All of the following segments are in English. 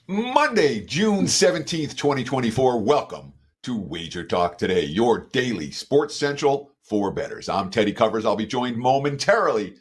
Monday, June 17th, 2024. Welcome to WagerTalk Today, your daily sports central for bettors. I'm Teddy Covers. I'll be joined momentarily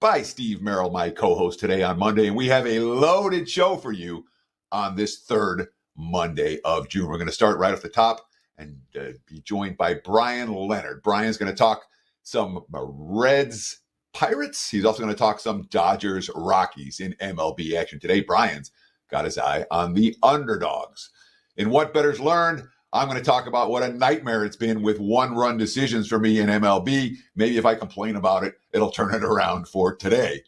by Steve Merrill, my co-host today on Monday, and we have a loaded show for you on this third Monday of June. We're going to start right off the top and be joined by Bryan Leonard. Bryan's going to talk some Reds Pirates. He's also going to talk some Dodgers Rockies in MLB action today. Bryan's got his eye on the underdogs. In What Bettors Learned, I'm going to talk about what a nightmare it's been with one-run decisions for me in MLB. Maybe if I complain about it, it'll turn it around for today.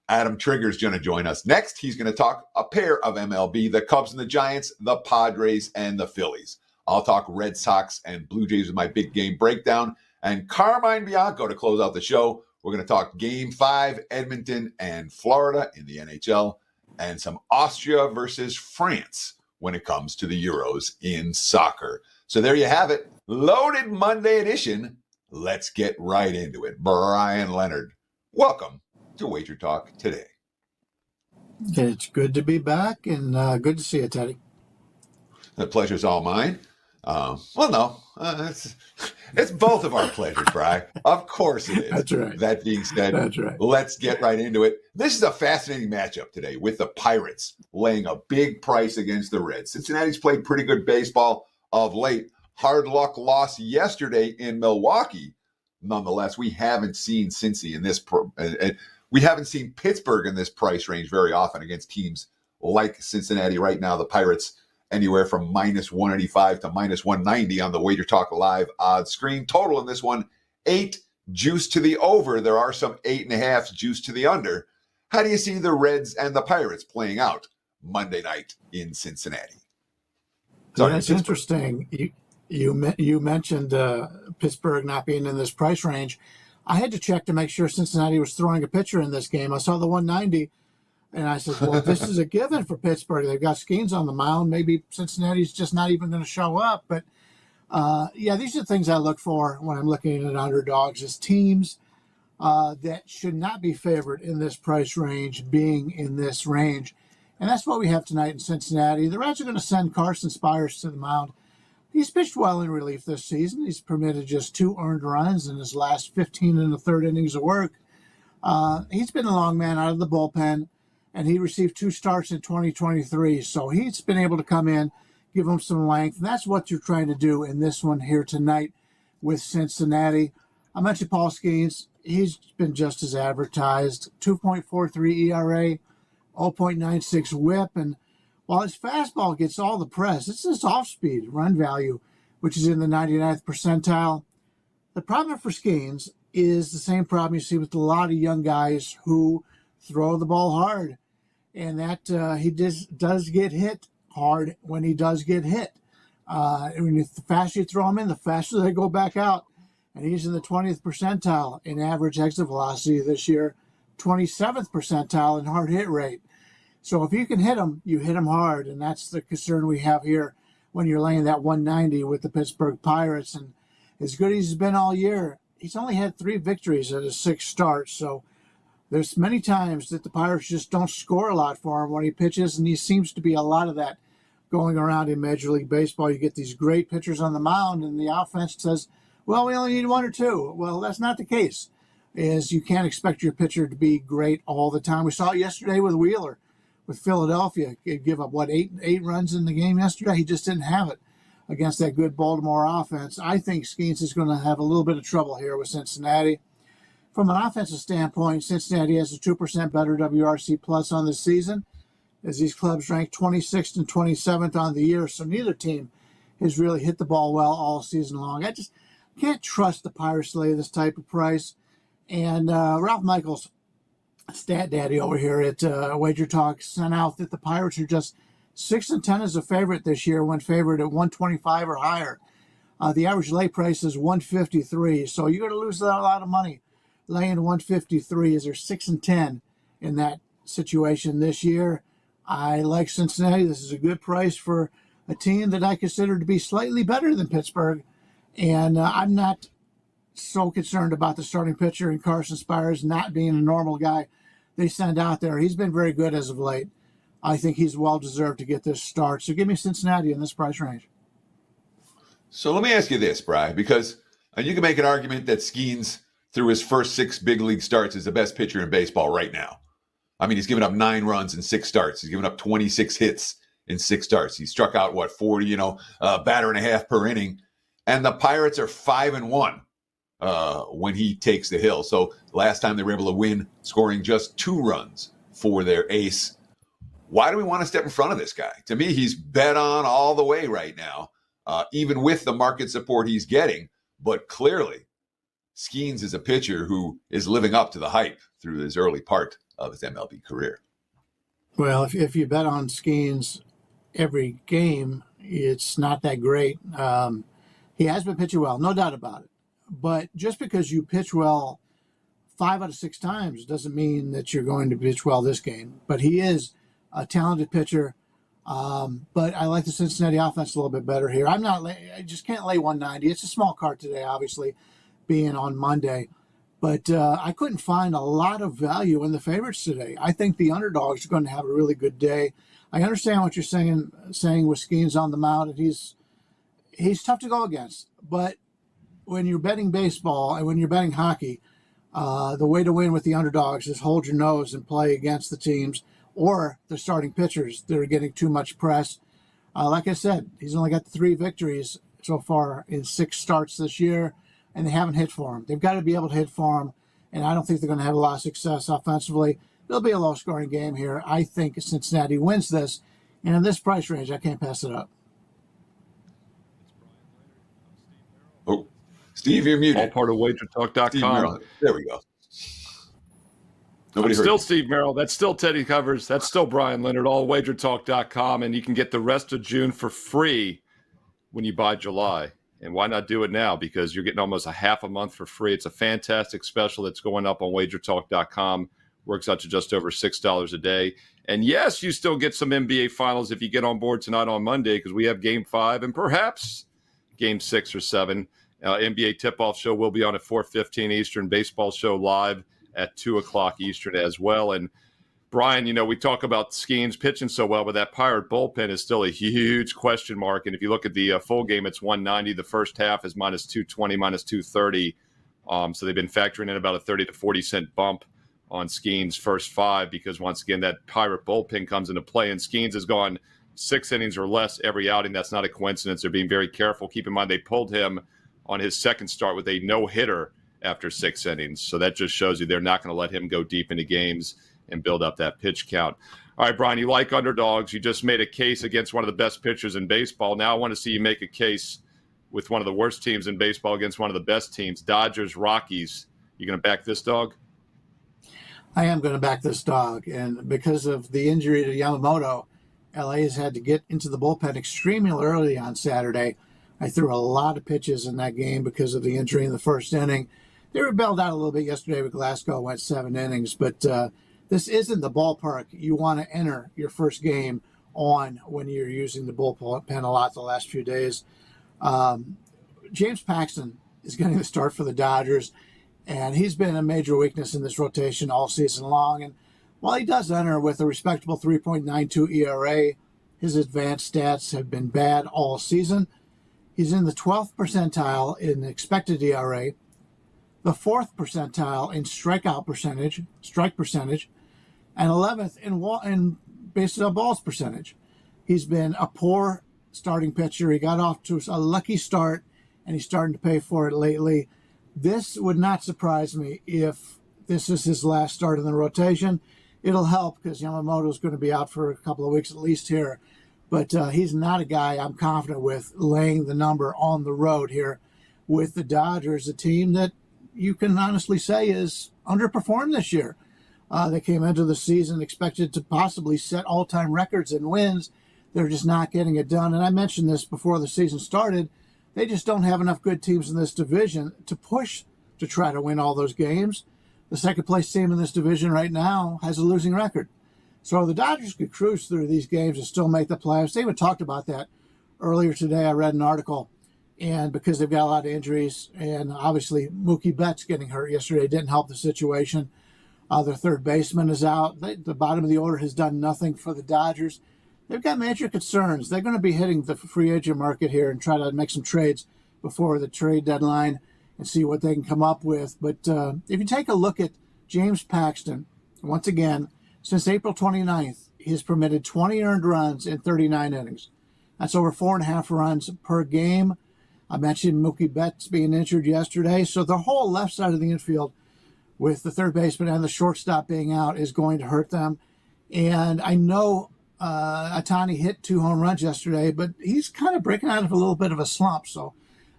Adam Trigger's going to join us next. He's going to talk a pair of MLB, the Cubs and the Giants, the Padres and the Phillies. I'll talk Red Sox and Blue Jays with my big game breakdown. And Carmine Bianco to close out the show. We're going to talk Game 5, Edmonton and Florida in the NHL, and some Austria versus France when it comes to the Euros in soccer. So there you have it. Loaded Monday edition. Let's get right into it. Bryan Leonard, welcome to Wager Talk Today. It's good to be back and good to see you, Teddy. The pleasure's all mine. It's both of our pleasures, Bryan. Of course it is. That's right. That being said, That's right. Let's get right into it. This is a fascinating matchup today with the Pirates laying a big price against the Reds. Cincinnati's played pretty good baseball of late. Hard luck loss yesterday in Milwaukee. Nonetheless, we haven't seen Cincy in this. We haven't seen Pittsburgh in this price range very often against teams like Cincinnati right now. The Pirates anywhere from minus 185 to minus 190 on the Wager Talk Live odds screen. Total in this one, 8 juice to the over. There are some 8.5 juice to the under. How do you see the Reds and the Pirates playing out Monday night in Cincinnati? That's interesting. You mentioned Pittsburgh not being in this price range. I had to check to make sure Cincinnati was throwing a pitcher in this game. I saw the 190. And I said, well, this is a given for Pittsburgh. They've got Skeens on the mound. Maybe Cincinnati's just not even going to show up. But, these are things I look for when I'm looking at underdogs, is teams that should not be favored in this price range being in this range. And that's what we have tonight in Cincinnati. The Reds are going to send Carson Spires to the mound. He's pitched well in relief this season. He's permitted just 2 earned runs in his last 15 and a third innings of work. He's been a long man out of the bullpen, and he received 2 starts in 2023. So he's been able to come in, give him some length. And that's what you're trying to do in this one here tonight with Cincinnati. I mentioned Paul Skeens. He's been just as advertised. 2.43 ERA, 0.96 whip. And while his fastball gets all the press, it's his off-speed run value, which is in the 99th percentile. The problem for Skeens is the same problem you see with a lot of young guys who throw the ball hard. And that he does get hit hard when he does get hit. The faster you throw him in, the faster they go back out. And he's in the 20th percentile in average exit velocity this year, 27th percentile in hard hit rate. So if you can hit him, you hit him hard. And that's the concern we have here when you're laying that 190 with the Pittsburgh Pirates. And as good as he's been all year, he's only had 3 victories at his 6 starts. So there's many times that the Pirates just don't score a lot for him when he pitches, and he seems to be a lot of that going around in Major League Baseball. You get these great pitchers on the mound, and the offense says, well, we only need 1 or 2. Well, that's not the case, is you can't expect your pitcher to be great all the time. We saw it yesterday with Wheeler, with Philadelphia. He'd give up, 8 runs in the game yesterday? He just didn't have it against that good Baltimore offense. I think Skeens is going to have a little bit of trouble here with Cincinnati. From an offensive standpoint, Cincinnati has a 2% better WRC plus on the season, as these clubs rank 26th and 27th on the year. So neither team has really hit the ball well all season long. I just can't trust the Pirates to lay this type of price. And Ralph Michaels, stat daddy over here at Wager Talk, sent out that the Pirates are just 6-10 as a favorite this year when favored at 125 or higher. The average lay price is 153. So you're going to lose a lot of money laying 153 as they're 6-10 in that situation this year. I like Cincinnati. This is a good price for a team that I consider to be slightly better than Pittsburgh. And I'm not so concerned about the starting pitcher and Carson Spires not being a normal guy they send out there. He's been very good as of late. I think he's well deserved to get this start. So give me Cincinnati in this price range. So let me ask you this, Bryan, because you can make an argument that Skeens, through his first 6 big league starts, is the best pitcher in baseball right now. I mean, he's given up 9 runs in 6 starts. He's given up 26 hits in 6 starts. He struck out, 40, batter and a half per inning. And the Pirates are 5-1 when he takes the hill. So last time they were able to win, scoring just 2 runs for their ace. Why do we want to step in front of this guy? To me, he's bet on all the way right now, even with the market support he's getting. But clearly, Skeens is a pitcher who is living up to the hype through his early part of his MLB career. Well, if you bet on Skeens every game, it's not that great. He has been pitching well, no doubt about it. But just because you pitch well 5 out of 6 times doesn't mean that you're going to pitch well this game. But he is a talented pitcher. But I like the Cincinnati offense a little bit better here. I just can't lay 190. It's a small card today, obviously, being on Monday. But I couldn't find a lot of value in the favorites today. I think the underdogs are going to have a really good day. I understand what you're saying with Skeens on the mound, and he's tough to go against. But when you're betting baseball and when you're betting hockey, the way to win with the underdogs is hold your nose and play against the teams or the starting pitchers that are getting too much press. Like I said, he's only got 3 victories so far in 6 starts this year, and they haven't hit for him. They've got to be able to hit for him, and I don't think they're going to have a lot of success offensively. It'll be a low-scoring game here. I think Cincinnati wins this, and in this price range, I can't pass it up. Oh, Steve, you're muted. All part of WagerTalk.com. There we go. I'm still Steve Merrill. That's still Teddy Covers. That's still Bryan Leonard. All WagerTalk.com, and you can get the rest of June for free when you buy July. And why not do it now? Because you're getting almost a half a month for free. It's a fantastic special that's going up on WagerTalk.com. Works out to just over $6 a day. And yes, you still get some NBA Finals if you get on board tonight on Monday, because we have Game 5 and perhaps Game 6 or 7. NBA tip-off show will be on at 4:15 Eastern. Baseball show live at 2 o'clock Eastern as well. And Bryan, we talk about Skeens pitching so well, but that Pirate bullpen is still a huge question mark. And if you look at the full game, it's 190. The first half is minus 220, minus 230. So they've been factoring in about a 30 to 40 cent bump on Skeens' first 5, because once again, that Pirate bullpen comes into play, and Skeens has gone 6 innings or less every outing. That's not a coincidence. They're being very careful. Keep in mind, they pulled him on his second start with a no-hitter after 6 innings. So that just shows you they're not going to let him go deep into games and build up that pitch count. All right, Bryan, you like underdogs. You just made a case against one of the best pitchers in baseball. Now I want to see you make a case with one of the worst teams in baseball against one of the best teams, Dodgers, Rockies. You going to back this dog? I am going to back this dog. And because of the injury to Yamamoto, LA has had to get into the bullpen extremely early on Saturday. I threw a lot of pitches in that game because of the injury in the first inning. They were bailed out a little bit yesterday with Glasgow, went 7 innings. But this isn't the ballpark you want to enter your first game on when you're using the bullpen a lot the last few days. James Paxton is getting the start for the Dodgers, and he's been a major weakness in this rotation all season long. And while he does enter with a respectable 3.92 ERA, his advanced stats have been bad all season. He's in the 12th percentile in expected ERA, the 4th percentile in strike percentage, and 11th in bases on balls percentage. He's been a poor starting pitcher. He got off to a lucky start, and he's starting to pay for it lately. This would not surprise me if this is his last start in the rotation. It'll help because Yamamoto is going to be out for a couple of weeks at least here. But he's not a guy I'm confident with laying the number on the road here with the Dodgers, a team that you can honestly say is underperformed this year. They came into the season expected to possibly set all-time records in wins. They're just not getting it done. And I mentioned this before the season started. They just don't have enough good teams in this division to push to try to win all those games. The second-place team in this division right now has a losing record. So the Dodgers could cruise through these games and still make the playoffs. They even talked about that earlier today. I read an article, and because they've got a lot of injuries, and obviously Mookie Betts getting hurt yesterday didn't help the situation. Their third baseman is out. The bottom of the order has done nothing for the Dodgers. They've got major concerns. They're going to be hitting the free agent market here and try to make some trades before the trade deadline and see what they can come up with. But if you take a look at James Paxton, once again, since April 29th, he has permitted 20 earned runs in 39 innings. That's over 4.5 runs per game. I mentioned Mookie Betts being injured yesterday. So the whole left side of the infield with the third baseman and the shortstop being out is going to hurt them. And I know Ohtani hit 2 home runs yesterday, but he's kind of breaking out of a little bit of a slump. So,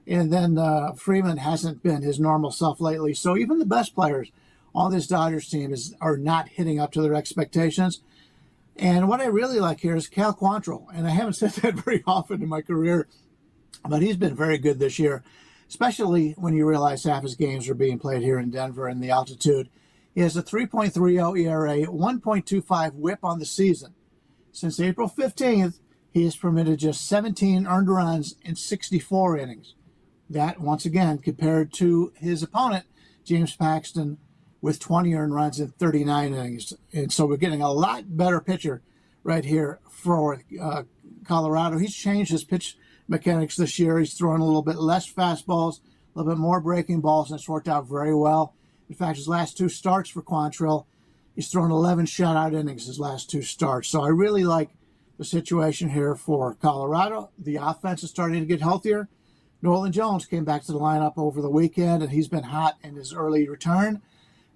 and then Freeman hasn't been his normal self lately. So even the best players on this Dodgers team are not hitting up to their expectations. And what I really like here is Cal Quantrill. And I haven't said that very often in my career, but he's been very good this year, especially when you realize half his games are being played here in Denver and the altitude. He has a 3.30 ERA, 1.25 whip on the season. Since April 15th, he has permitted just 17 earned runs in 64 innings. That, once again, compared to his opponent, James Paxton, with 20 earned runs in 39 innings. And so we're getting a lot better pitcher right here for Colorado. He's changed his pitch mechanics this year. He's throwing a little bit less fastballs, a little bit more breaking balls, and it's worked out very well. In fact, his last 2 starts for Quantrill, he's thrown 11 shutout innings his last 2 starts. So I really like the situation here for Colorado. The offense is starting to get healthier. Nolan Jones came back to the lineup over the weekend, and he's been hot in his early return.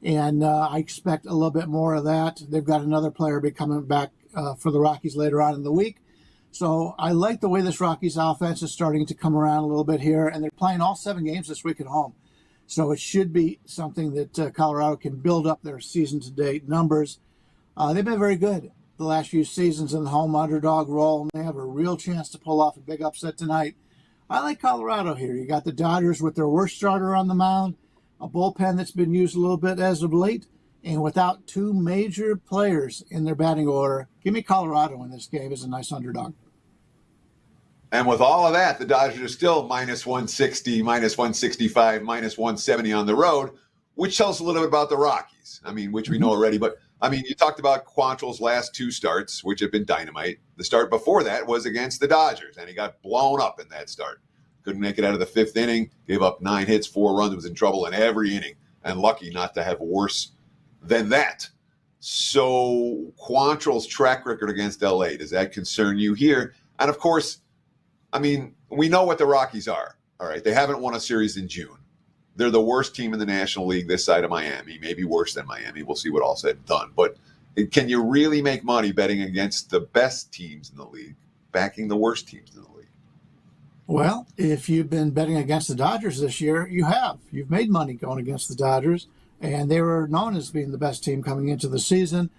And I expect a little bit more of that. They've got another player be coming back for the Rockies later on in the week. So I like the way this Rockies offense is starting to come around a little bit here, and they're playing all 7 games this week at home. So it should be something that Colorado can build up their season-to-date numbers. They've been very good the last few seasons in the home underdog role, and they have a real chance to pull off a big upset tonight. I like Colorado here. You got the Dodgers with their worst starter on the mound, a bullpen that's been used a little bit as of late, and without 2 major players in their batting order. Give me Colorado in this game as a nice underdog. And with all of that, the Dodgers are still minus 160, minus 165, minus 170 on the road, which tells a little bit about the Rockies. I mean, which we know already. But, I mean, you talked about Quantrill's last 2 starts, which have been dynamite. The start before that was against the Dodgers, and he got blown up in that start. Couldn't make it out of the 5th inning, gave up 9 hits, 4 runs, was in trouble in every inning, and lucky not to have worse than that. So Quantrill's track record against LA, does that concern you here? And, of course, I mean, we know what the Rockies are, all right? They haven't won a series in June. They're the worst team in the National League this side of Miami, maybe worse than Miami. We'll see what all said and done. But can you really make money betting against the best teams in the league, backing the worst teams in the league? Well, if you've been betting against the Dodgers this year, you have. You've made money going against the Dodgers, and they were known as being the best team coming into the season.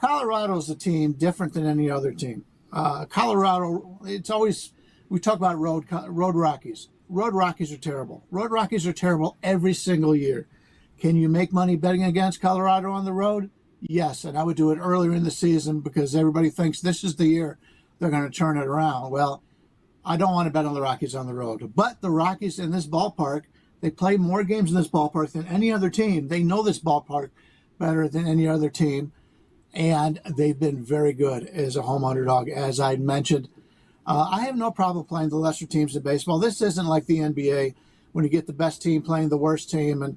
Colorado's a team different than any other team. Colorado, it's always... We talk about road Rockies. Road Rockies are terrible. Road Rockies are terrible every single year. Can you make money betting against Colorado on the road? Yes, and I would do it earlier in the season because everybody thinks this is the year they're going to turn it around. Well, I don't want to bet on the Rockies on the road. But the Rockies in this ballpark, they play more games in this ballpark than any other team. They know this ballpark better than any other team, and they've been very good as a home underdog, as I mentioned. I have no problem playing the lesser teams in baseball. This isn't like the NBA when you get the best team playing the worst team and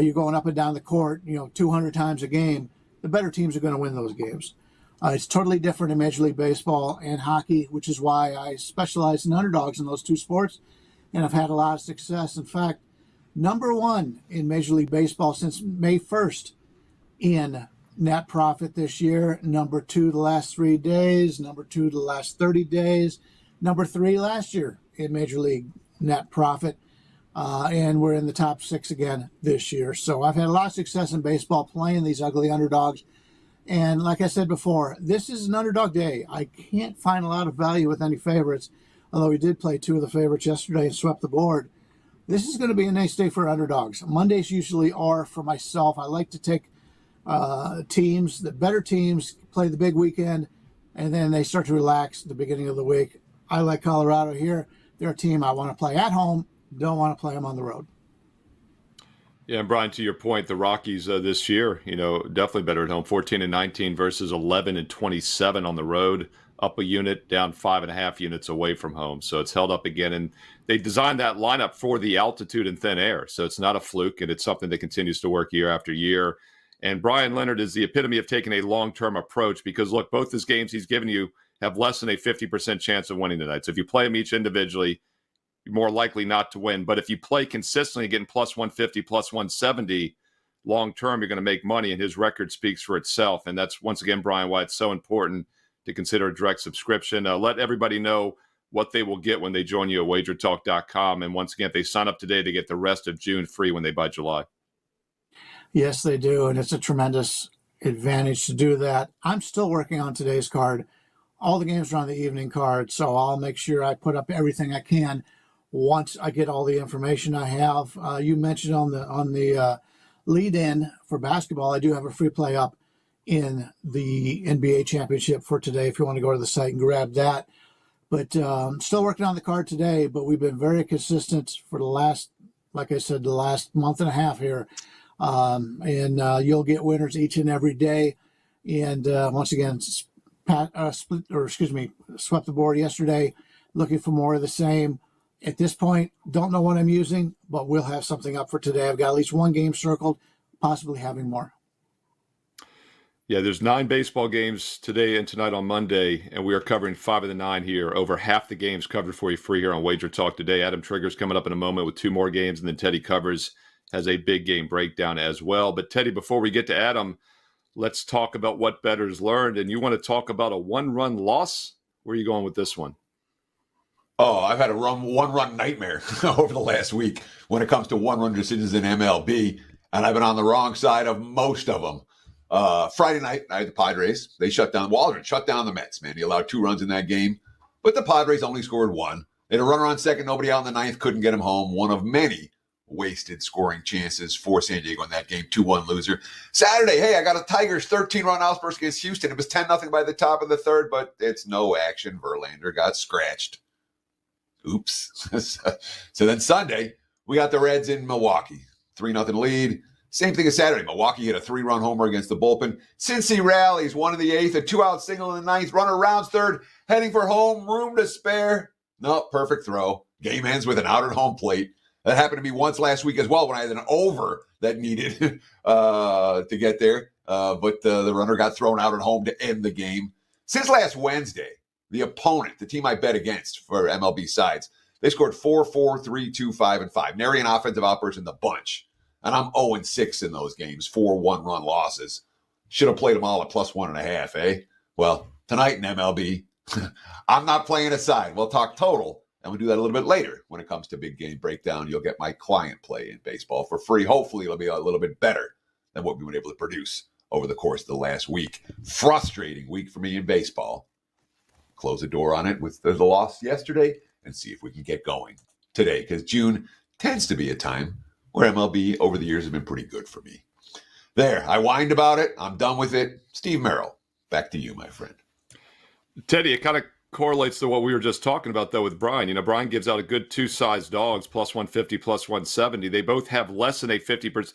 you're going up and down the court, 200 times a game. The better teams are going to win those games. It's totally different in Major League Baseball and hockey, which is why I specialize in underdogs in those 2 sports, and I've had a lot of success. In fact, number 1 in Major League Baseball since May 1st in net profit this year, number 2 the last 3 days, number 2 the last 30 days, number 3 last year in Major League net profit, and we're in the top 6 again this year. So I've had a lot of success in baseball playing these ugly underdogs, and like I said before, this is an underdog day. I can't find a lot of value with any favorites, although we did play 2 of the favorites yesterday and swept the board. This is going to be a nice day for underdogs. Mondays usually are for myself. I like to take teams, the better teams play the big weekend, and then they start to relax at the beginning of the week. I like Colorado here. They're a team I want to play at home, don't want to play them on the road. Yeah, and Brian, to your point, the Rockies this year, definitely better at home. 14-19 versus 11-27 on the road. Up a unit, down 5.5 units away from home. So it's held up again. And they designed that lineup for the altitude and thin air. So it's not a fluke, and it's something that continues to work year after year. And Bryan Leonard is the epitome of taking a long-term approach because, look, both his games he's given you have less than a 50% chance of winning tonight. So if you play them each individually, you're more likely not to win. But if you play consistently, getting plus 150, plus 170, long term, you're going to make money, and his record speaks for itself. And that's, once again, Brian, why it's so important to consider a direct subscription. Let everybody know what they will get when they join you at WagerTalk.com. And once again, if they sign up today, they get the rest of June free when they buy July. Yes, they do, and it's a tremendous advantage to do that. I'm still working on today's card. All the games are on the evening card, so I'll make sure I put up everything I can once I get all the information I have. You mentioned on the lead-in for basketball, I do have a free play up in the NBA championship for today if you want to go to the site and grab that. But still working on the card today, but we've been very consistent for the last month and a half here. And you'll get winners each and every day. And once again, swept the board yesterday, looking for more of the same. At this point, don't know what I'm using, but we'll have something up for today. I've got at least one game circled, possibly having more. Yeah, there's 9 baseball games today and tonight on Monday, and we are covering 5 of the 9 here. Over half the games covered for you free here on Wager Talk today. Adam Trigger's coming up in a moment with 2 more games, and then Teddy Covers has a big game breakdown as well. But Teddy, before we get to Adam, let's talk about what bettors learned. And you want to talk about a 1-run loss? Where are you going with this one? Oh, I've had a one-run nightmare over the last week when it comes to one-run decisions in MLB, and I've been on the wrong side of most of them. Friday night, I had the Padres. They shut down the Mets, man. He allowed 2 runs in that game, but the Padres only scored 1. They had a runner on second, nobody out in the 9th, couldn't get him home. One of many wasted scoring chances for San Diego in that game, 2-1 loser. Saturday, hey, I got a Tigers 13-run outburst against Houston. It was 10-0 by the top of the 3rd, but it's no action. Verlander got scratched. Oops. So then Sunday, we got the Reds in Milwaukee. 3-0 lead. Same thing as Saturday. Milwaukee hit a 3-run homer against the bullpen. Cincy rallies, 1 in the 8th, a 2-out single in the 9th. Runner rounds 3rd, heading for home, room to spare. No, perfect throw. Game ends with an out at home plate. That happened to me once last week as well when I had an over that needed to get there. But the runner got thrown out at home to end the game. Since last Wednesday, the opponent, the team I bet against for MLB sides, they scored 4-4, 3-2, 5, and 5. Nary an offensive outburst in the bunch. And I'm 0-6 in those games, 4 one-run losses. Should have played them all at plus 1.5, eh? Well, tonight in MLB, I'm not playing a side. We'll talk total, and we'll do that a little bit later. When it comes to big game breakdown, you'll get my client play in baseball for free. Hopefully, it'll be a little bit better than what we were able to produce over the course of the last week. Frustrating week for me in baseball. Close the door on it with the loss yesterday and see if we can get going today, because June tends to be a time where MLB over the years has been pretty good for me. There, I whined about it. I'm done with it. Steve Merrill, back to you, my friend. Teddy, it kind of correlates to what we were just talking about, though, with Bryan. Bryan gives out a good 2-size dogs, plus 150, plus 170. They both have less than a 50%.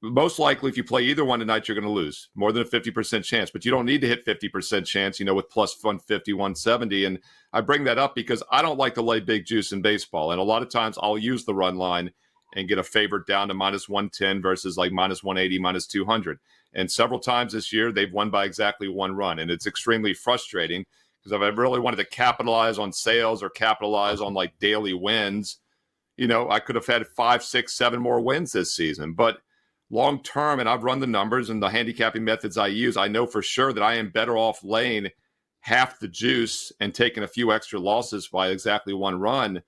Most likely, if you play either one tonight, you're going to lose. More than a 50% chance. But you don't need to hit 50% chance, with plus 150, 170. And I bring that up because I don't like to lay big juice in baseball. And a lot of times I'll use the run line and get a favorite down to minus 110 versus like minus 180, minus 200. And several times this year, they've won by exactly 1 run. And it's extremely frustrating because if I really wanted to capitalize on sales or capitalize on like daily wins, I could have had 5, 6, 7 more wins this season. But long term, and I've run the numbers and the handicapping methods I use, I know for sure that I am better off laying half the juice and taking a few extra losses by exactly 1 run.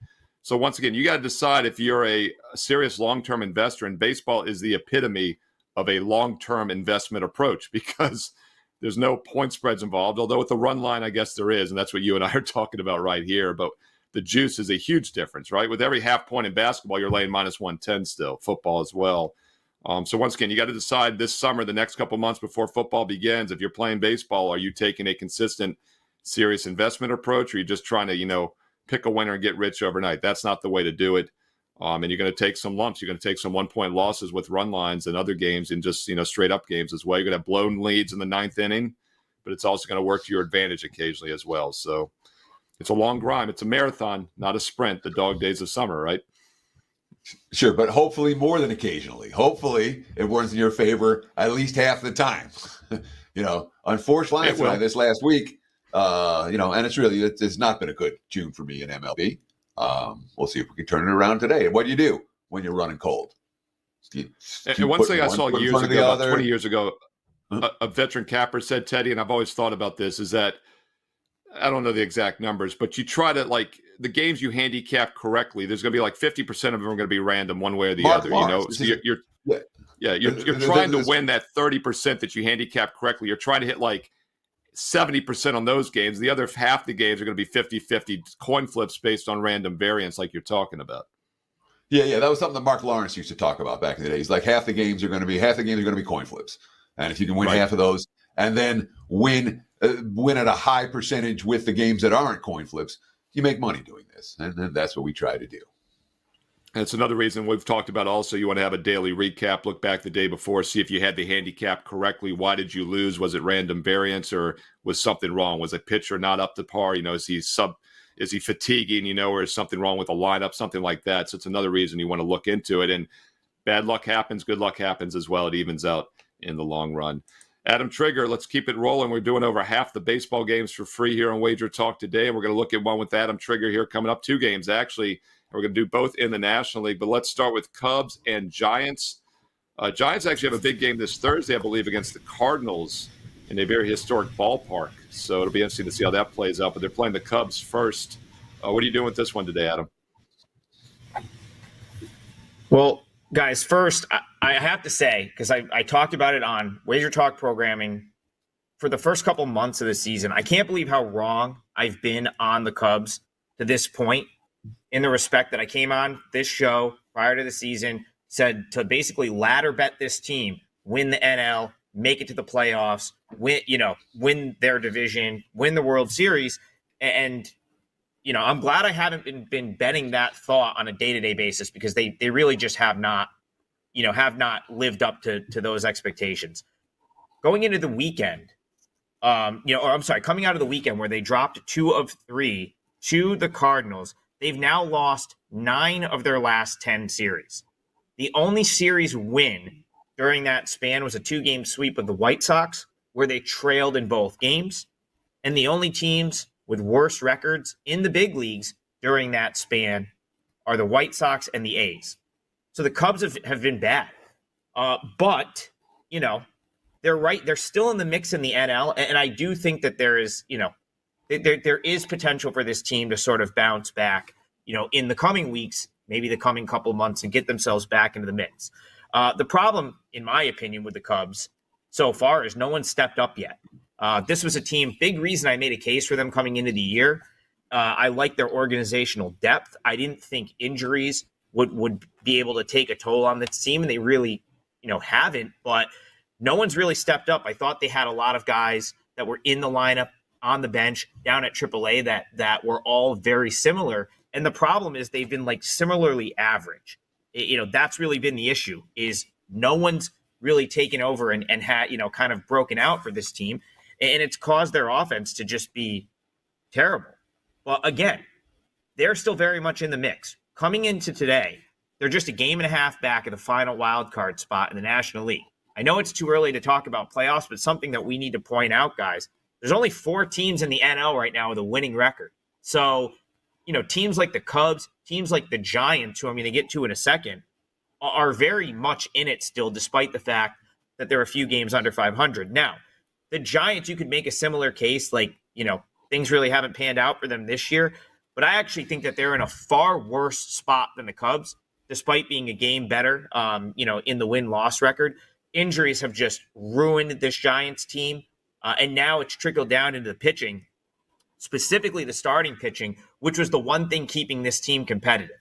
So once again, you got to decide if you're a serious long-term investor, and baseball is the epitome of a long-term investment approach because there's no point spreads involved, although with the run line, I guess there is, and that's what you and I are talking about right here. But the juice is a huge difference, right? With every half point in basketball, you're laying minus 110 still, football as well. So once again, you got to decide this summer, the next couple months before football begins, if you're playing baseball, are you taking a consistent, serious investment approach, or are you just trying to, pick a winner and get rich overnight? That's not the way to do it. And you're going to take some lumps. You're going to take some 1-point losses with run lines and other games and just, straight up games as well. You're going to have blown leads in the 9th inning, but it's also going to work to your advantage occasionally as well. So it's a long grind. It's a marathon, not a sprint, the dog days of summer, right? Sure, but hopefully more than occasionally. Hopefully it works in your favor at least half the time. Unfortunately, this last week, and it's not been a good June for me in MLB. We'll see if we can turn it around today. And what do you do when you're running cold? And one thing I saw years ago, about 20 years ago, a veteran capper said, Teddy, and I've always thought about this, is that I don't know the exact numbers, but you try to, like, the games you handicap correctly, there's going to be like 50% of them are going to be random one way or the other. So you're trying to win that 30% that you handicap correctly. You're trying to hit like 70% on those games. The other half the games are going to be 50-50 coin flips based on random variance like you're talking about. Yeah. That was something that Mark Lawrence used to talk about back in the day. He's like, half the games are going to be coin flips. And if you can win half of those and then win at a high percentage with the games that aren't coin flips, you make money doing this. And that's what we try to do. And it's another reason we've talked about also you want to have a daily recap, look back the day before, see if you had the handicap correctly. Why did you lose? Was it random variance or was something wrong? Was a pitcher not up to par? Is he fatiguing, or is something wrong with the lineup, something like that. So it's another reason you want to look into it. And bad luck happens, good luck happens as well. It evens out in the long run. Adam Trigger, let's keep it rolling. We're doing over half the baseball games for free here on Wager Talk today. And we're going to look at one with Adam Trigger here coming up, 2 games actually. We're going to do both in the National League, but let's start with Cubs and Giants. Giants actually have a big game this Thursday, I believe, against the Cardinals in a very historic ballpark. So it'll be interesting to see how that plays out, but they're playing the Cubs first. What are you doing with this one today, Adam? Well, guys, first, I have to say, because I talked about it on Wager Talk programming for the first couple months of the season, I can't believe how wrong I've been on the Cubs to this point, in the respect that I came on this show prior to the season, said to basically ladder bet this team, win the NL, make it to the playoffs, win their division, win the World Series. And, I'm glad I haven't been betting that thought on a day-to-day basis, because they really just have not lived up to those expectations. Going into the weekend, coming out of the weekend where they dropped 2 of 3 to the Cardinals, they've now lost 9 of their last 10 series. The only series win during that span was a 2-game sweep of the White Sox, where they trailed in both games. And the only teams with worse records in the big leagues during that span are the White Sox and the A's. So the Cubs have been bad. But, they're right. They're still in the mix in the NL. And I do think that there is, there is potential for this team to sort of bounce back, in the coming weeks, maybe the coming couple months, and get themselves back into the mix. The problem, in my opinion, with the Cubs so far is no one stepped up yet. This was a team, big reason I made a case for them coming into the year. I like their organizational depth. I didn't think injuries would be able to take a toll on this team, and they really, haven't. But no one's really stepped up. I thought they had a lot of guys that were in the lineup, on the bench, down at AAA that were all very similar. And the problem is they've been like similarly average. That's really been the issue, is no one's really taken over and had, kind of broken out for this team. And it's caused their offense to just be terrible. Well, again, they're still very much in the mix. Coming into today, they're just a game and a half back of the final wild card spot in the National League. I know it's too early to talk about playoffs, but something that we need to point out, guys, there's only 4 teams in the NL right now with a winning record. So, teams like the Cubs, teams like the Giants, who I'm going to get to in a second, are very much in it still, despite the fact that they're a few games under 500. Now, the Giants, you could make a similar case, like, things really haven't panned out for them this year. But I actually think that they're in a far worse spot than the Cubs, despite being a game better, in the win-loss record. Injuries have just ruined this Giants team. And now it's trickled down into the pitching, specifically the starting pitching, which was the one thing keeping this team competitive.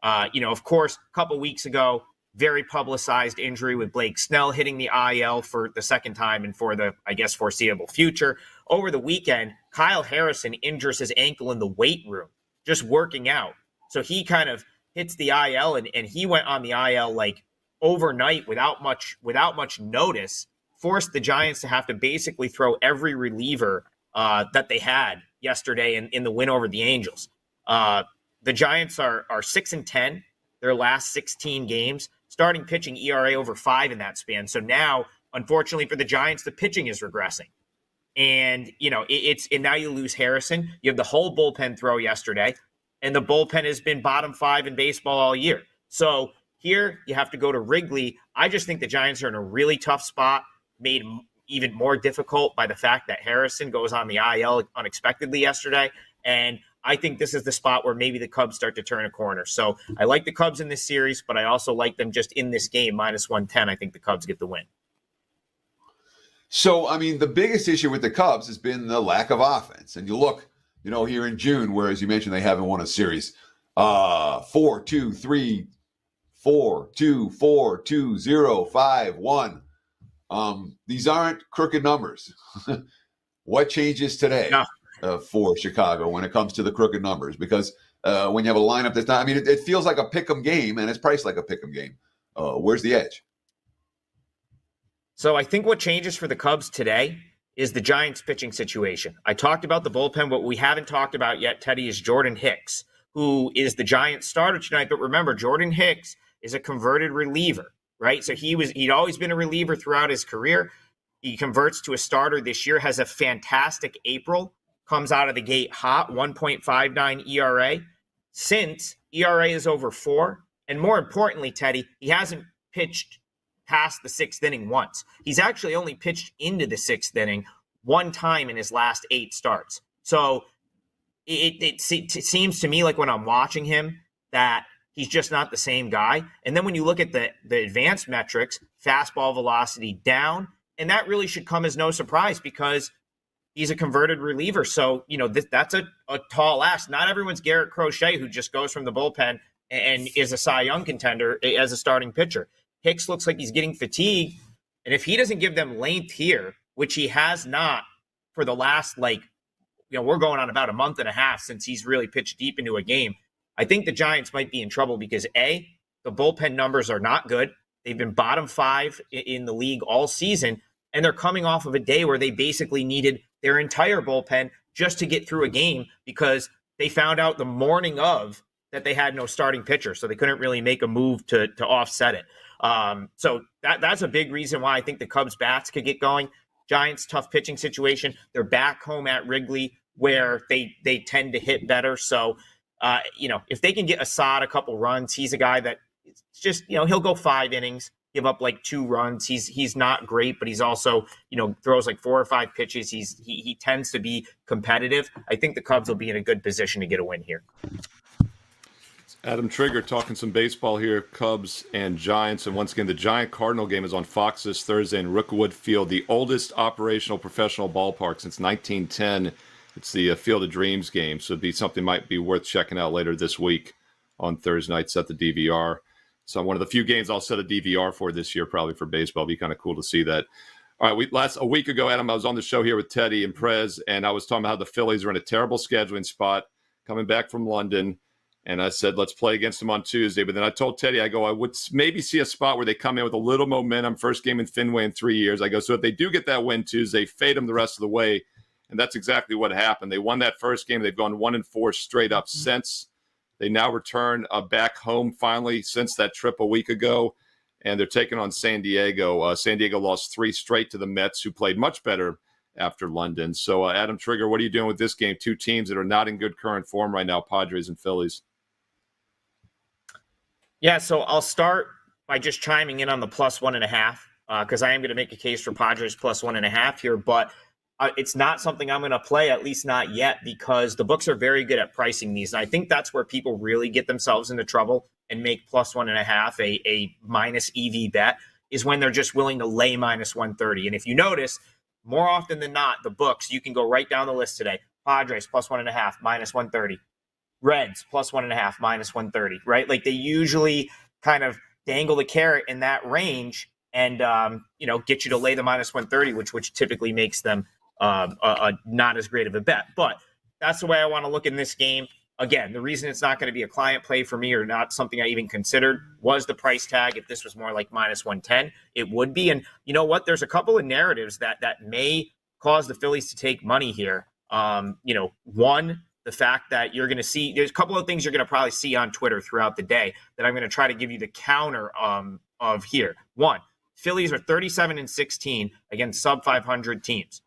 Of course, a couple weeks ago, very publicized injury with Blake Snell hitting the IL for the second time and for the, foreseeable future. Over the weekend, Kyle Harrison injures his ankle in the weight room, just working out. So he kind of hits the IL, and he went on the IL like overnight without much notice, forced the Giants to have to basically throw every reliever that they had yesterday in the win over the Angels. The Giants are 6-10 their last 16 games, starting pitching ERA over 5 in that span. So now, unfortunately for the Giants, the pitching is regressing. And, and now you lose Harrison. You have the whole bullpen throw yesterday, and the bullpen has been bottom 5 in baseball all year. So here you have to go to Wrigley. I just think the Giants are in a really tough spot, made even more difficult by the fact that Harrison goes on the IL unexpectedly yesterday. And I think this is the spot where maybe the Cubs start to turn a corner. So I like the Cubs in this series, but I also like them just in this game, -110. I think the Cubs get the win. So, the biggest issue with the Cubs has been the lack of offense. And you look, here in June, where, as you mentioned, they haven't won a series. 4-2-3, 4-2, 4-2, 0, 5-1. These aren't crooked numbers. What changes today for Chicago when it comes to the crooked numbers? Because when you have a lineup that's not, it feels like a pick'em game, and it's priced like a pick'em game. Where's the edge? So I think what changes for the Cubs today is the Giants pitching situation. I talked about the bullpen. What we haven't talked about yet, Teddy, is Jordan Hicks, who is the Giants starter tonight. But remember, Jordan Hicks is a converted reliever, right? So he'd always been a reliever throughout his career. He converts to a starter this year, has a fantastic April, comes out of the gate hot, 1.59 ERA. Since ERA is over 4, and more importantly, Teddy, he hasn't pitched past the 6th inning once. He's actually only pitched into the 6th inning one time in his last 8 starts. So it seems to me like when I'm watching him that he's just not the same guy. And then when you look at the advanced metrics, fastball velocity down, and that really should come as no surprise because he's a converted reliever. So, that's a tall ask. Not everyone's Garrett Crochet, who just goes from the bullpen and is a Cy Young contender as a starting pitcher. Hicks looks like he's getting fatigued. And if he doesn't give them length here, which he has not for the last, we're going on about a month and a half since he's really pitched deep into a game, I think the Giants might be in trouble because A, the bullpen numbers are not good. They've been bottom 5 in the league all season, and they're coming off of a day where they basically needed their entire bullpen just to get through a game because they found out the morning of that they had no starting pitcher, so they couldn't really make a move to offset it. So that's a big reason why I think the Cubs bats could get going. Giants, tough pitching situation. They're back home at Wrigley where they tend to hit better. So, if they can get Assad a couple runs, he's a guy that just, he'll go 5 innings, give up 2 runs. He's not great, but he's also, throws 4 or 5 pitches. He tends to be competitive. I think the Cubs will be in a good position to get a win here. Adam Trigger talking some baseball here, Cubs and Giants. And once again, the Giant-Cardinal game is on Fox this Thursday in Rookwood Field, the oldest operational professional ballpark since 1910. It's the Field of Dreams game, so it'd be something might be worth checking out later this week on Thursday night. Set the DVR. So one of the few games I'll set a DVR for this year, probably for baseball. It'd be kind of cool to see that. All right, a week ago, Adam, I was on the show here with Teddy and Prez, and I was talking about how the Phillies are in a terrible scheduling spot, coming back from London. And I said, let's play against them on Tuesday. But then I told Teddy, I would maybe see a spot where they come in with a little momentum. First game in Fenway in 3 years. I go, so if they do get that win Tuesday, fade them the rest of the way. And that's exactly what happened. They won that first game. They've gone 1-4 straight up since. They now return back home finally since that trip a week ago. And they're taking on San Diego. San Diego lost 3 straight to the Mets, who played much better after London. So, Adam Trigger, what are you doing with this game? 2 teams that are not in good current form right now, Padres and Phillies. Yeah, so I'll start by just chiming in on the +1.5 because I am going to make a case for Padres +1.5 here, but it's not something I'm going to play, at least not yet, because the books are very good at pricing these. And I think that's where people really get themselves into trouble and make +1.5 a minus EV bet is when they're just willing to lay -130. And if you notice, more often than not, the books, you can go right down the list today. Padres +1.5, -130. Reds +1.5, -130, right? They usually kind of dangle the carrot in that range and, get you to lay the -130, which typically makes them not as great of a bet. But that's the way I want to look in this game. Again, the reason it's not going to be a client play for me or not something I even considered was the price tag. If this was more like minus 110, it would be. And you know what? There's a couple of narratives that may cause the Phillies to take money here. One, the fact that you're going to see, there's a couple of things you're going to probably see on Twitter throughout the day that I'm going to try to give you the counter of here. One, Phillies are 37-16 against sub 500 teams.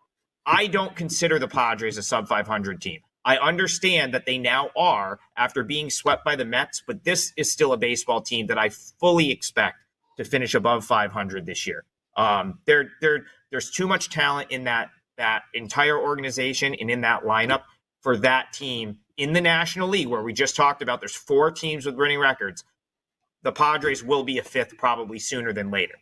I don't consider the Padres a sub 500 team. I understand that they now are after being swept by the Mets, but this is still a baseball team that I fully expect to finish above 500 this year. There's too much talent in that entire organization and in that lineup for that team in the National League, where we just talked about there's 4 teams with winning records. The Padres will be a 5th probably sooner than later.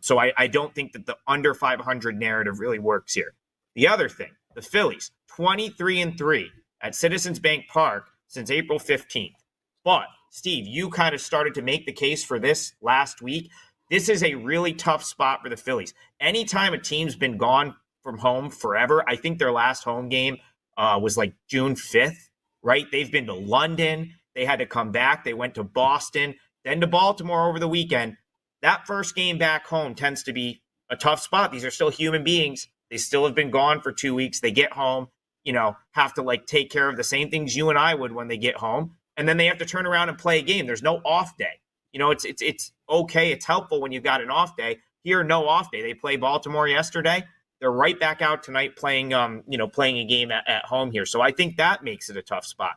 So I don't think that the under 500 narrative really works here. The other thing, the Phillies, 23-3 at Citizens Bank Park since April 15th. But, Steve, you kind of started to make the case for this last week. This is a really tough spot for the Phillies. Anytime a team's been gone from home forever, I think their last home game was like June 5th, right? They've been to London. They had to come back. They went to Boston, then to Baltimore over the weekend. That first game back home tends to be a tough spot. These are still human beings. They still have been gone for 2 weeks. They get home, have to like take care of the same things you and I would when they get home. And then they have to turn around and play a game. There's no off day. It's okay. It's helpful when you've got an off day. Here, no off day. They play Baltimore yesterday. They're right back out tonight playing a game at home here. So I think that makes it a tough spot.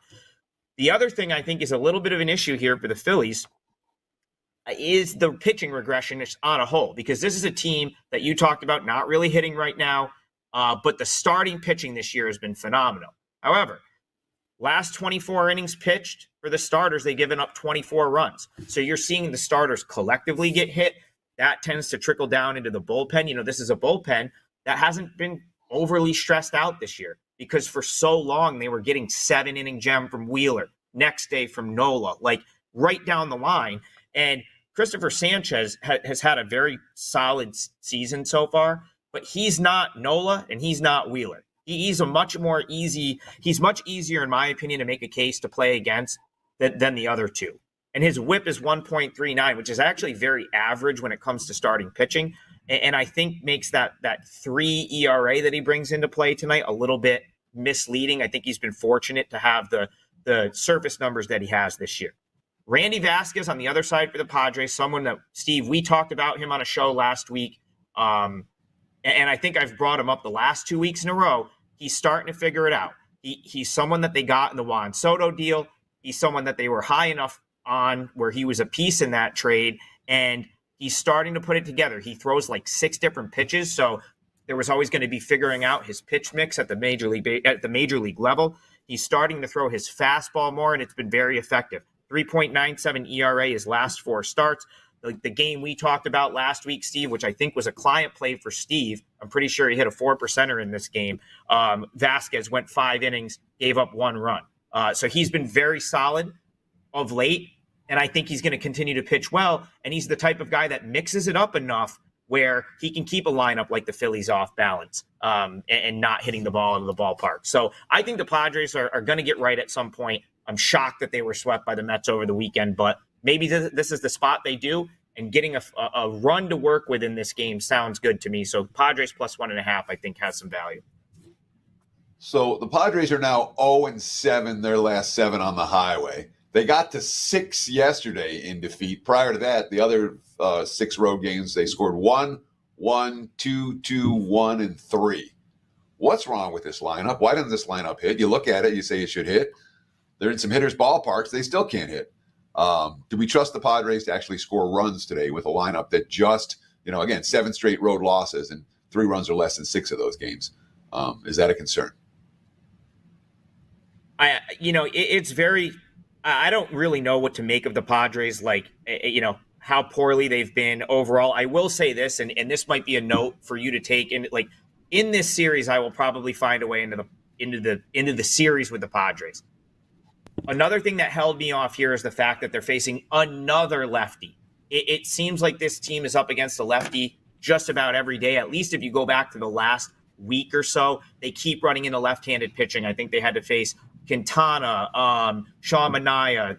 The other thing I think is a little bit of an issue here for the Phillies is the pitching regression on a whole, because this is a team that you talked about not really hitting right now, but the starting pitching this year has been phenomenal. However, last 24 innings pitched for the starters, they've given up 24 runs. So you're seeing the starters collectively get hit. That tends to trickle down into the bullpen. This is a bullpen that hasn't been overly stressed out this year because for so long they were getting 7-inning gem from Wheeler, next day from Nola, like right down the line. And Christopher Sanchez has had a very solid season so far, but he's not Nola and he's not Wheeler. He's much easier, in my opinion, to make a case to play against than the other two. And his whip is 1.39, which is actually very average when it comes to starting pitching. And I think makes that 3 ERA that he brings into play tonight a little bit misleading. I think he's been fortunate to have the surface numbers that he has this year. Randy Vasquez on the other side for the Padres, someone that, Steve, we talked about him on a show last week. And I think I've brought him up the last 2 weeks in a row. He's starting to figure it out. He's someone that they got in the Juan Soto deal. He's someone that they were high enough on where he was a piece in that trade. And he's starting to put it together. He throws like 6 different pitches. So there was always going to be figuring out his pitch mix at the major league level. He's starting to throw his fastball more, and it's been very effective. 3.97 ERA his last 4 starts. The game we talked about last week, Steve, which I think was a client play for Steve. I'm pretty sure he hit a 4%er in this game. Vasquez went 5 innings, gave up 1 run. So he's been very solid of late, and I think he's going to continue to pitch well. And he's the type of guy that mixes it up enough where he can keep a lineup like the Phillies off balance and not hitting the ball into the ballpark. So I think the Padres are going to get right at some point. I'm shocked that they were swept by the Mets over the weekend, but maybe this is the spot they do, and getting a run to work with in this game sounds good to me. So Padres plus 1.5, I think, has some value. So the Padres are now 0-7, their last 7 on the highway. They got to 6 yesterday in defeat. Prior to that, the other 6 road games, they scored 1, 1, 2, 2, 1, and 3. What's wrong with this lineup? Why doesn't this lineup hit? You look at it, you say it should hit. They're in some hitters' ballparks. They still can't hit. Do we trust the Padres to actually score runs today with a lineup that just, again, 7 straight road losses and 3 runs or less in 6 of those games? Is that a concern? It's very – I don't really know what to make of the Padres, how poorly they've been overall. I will say this, and this might be a note for you to take. In this series, I will probably find a way into the series with the Padres. Another thing that held me off here is the fact that they're facing another lefty. It seems like this team is up against a lefty just about every day. At least if you go back to the last week or so, they keep running into left-handed pitching. I think they had to face Quintana, Sean Manaea.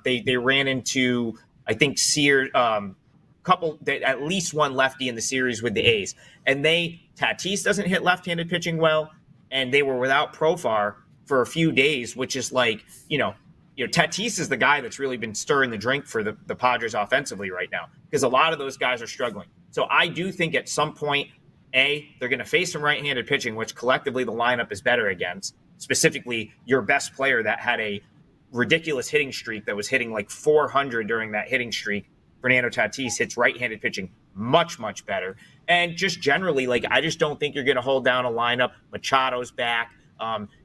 They ran into, I think, Sears, at least one lefty in the series with the A's. And Tatis doesn't hit left-handed pitching well, and they were without Profar for a few days, which is like, Tatis is the guy that's really been stirring the drink for the Padres offensively right now, because a lot of those guys are struggling. So I do think at some point, they're going to face some right-handed pitching, which collectively the lineup is better against, specifically your best player that had a ridiculous hitting streak that was hitting like 400 during that hitting streak. Fernando Tatis hits right-handed pitching much, much better. And just generally, I just don't think you're going to hold down a lineup. Machado's back.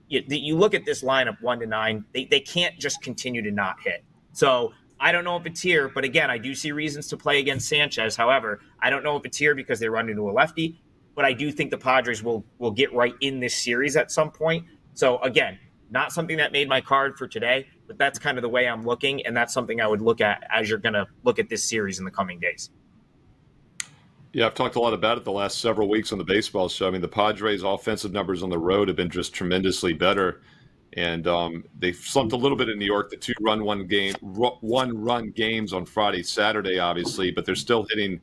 You look at this lineup 1 to 9, they can't just continue to not hit. So I don't know if it's here, but again, I do see reasons to play against Sanchez. However, I don't know if it's here because they run into a lefty, but I do think the Padres will get right in this series at some point. So again, not something that made my card for today, but that's kind of the way I'm looking, and that's something I would look at as you're going to look at this series in the coming days. Yeah, I've talked a lot about it the last several weeks on the baseball show. I mean, the Padres' offensive numbers on the road have been just tremendously better, and they slumped a little bit in New York. The 1-run games on Friday, Saturday, obviously, but they're still hitting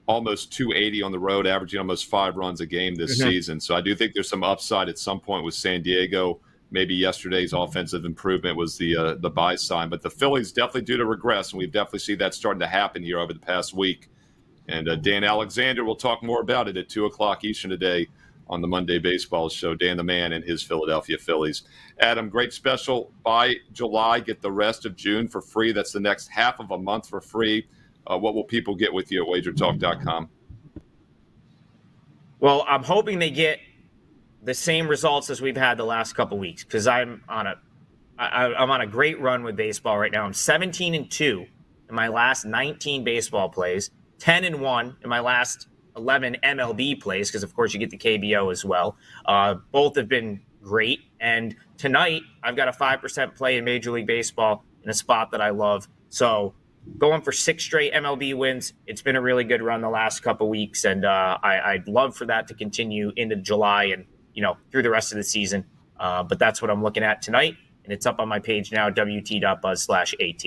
almost 280 on the road, averaging almost 5 runs a game this season. So I do think there's some upside at some point with San Diego. Maybe yesterday's offensive improvement was the buy sign, but the Phillies definitely due to regress, and we've definitely seen that starting to happen here over the past week. And Dan Alexander will talk more about it at 2 o'clock Eastern today on the Monday Baseball Show. Dan the Man and his Philadelphia Phillies. Adam, great special. Buy July, get the rest of June for free. That's the next half of a month for free. What will people get with you at WagerTalk.com? Well, I'm hoping they get the same results as we've had the last couple weeks, because I'm on a great run with baseball right now. I'm 17-2 in my last 19 baseball plays, 10-1 in my last 11 MLB plays, because of course you get the KBO as well. Both have been great, and tonight I've got a 5% play in Major League Baseball in a spot that I love. So going for 6 straight MLB wins. It's been a really good run the last couple weeks, and I'd love for that to continue into July and through the rest of the season. But that's what I'm looking at tonight, and it's up on my page now, wt.buzz/AT.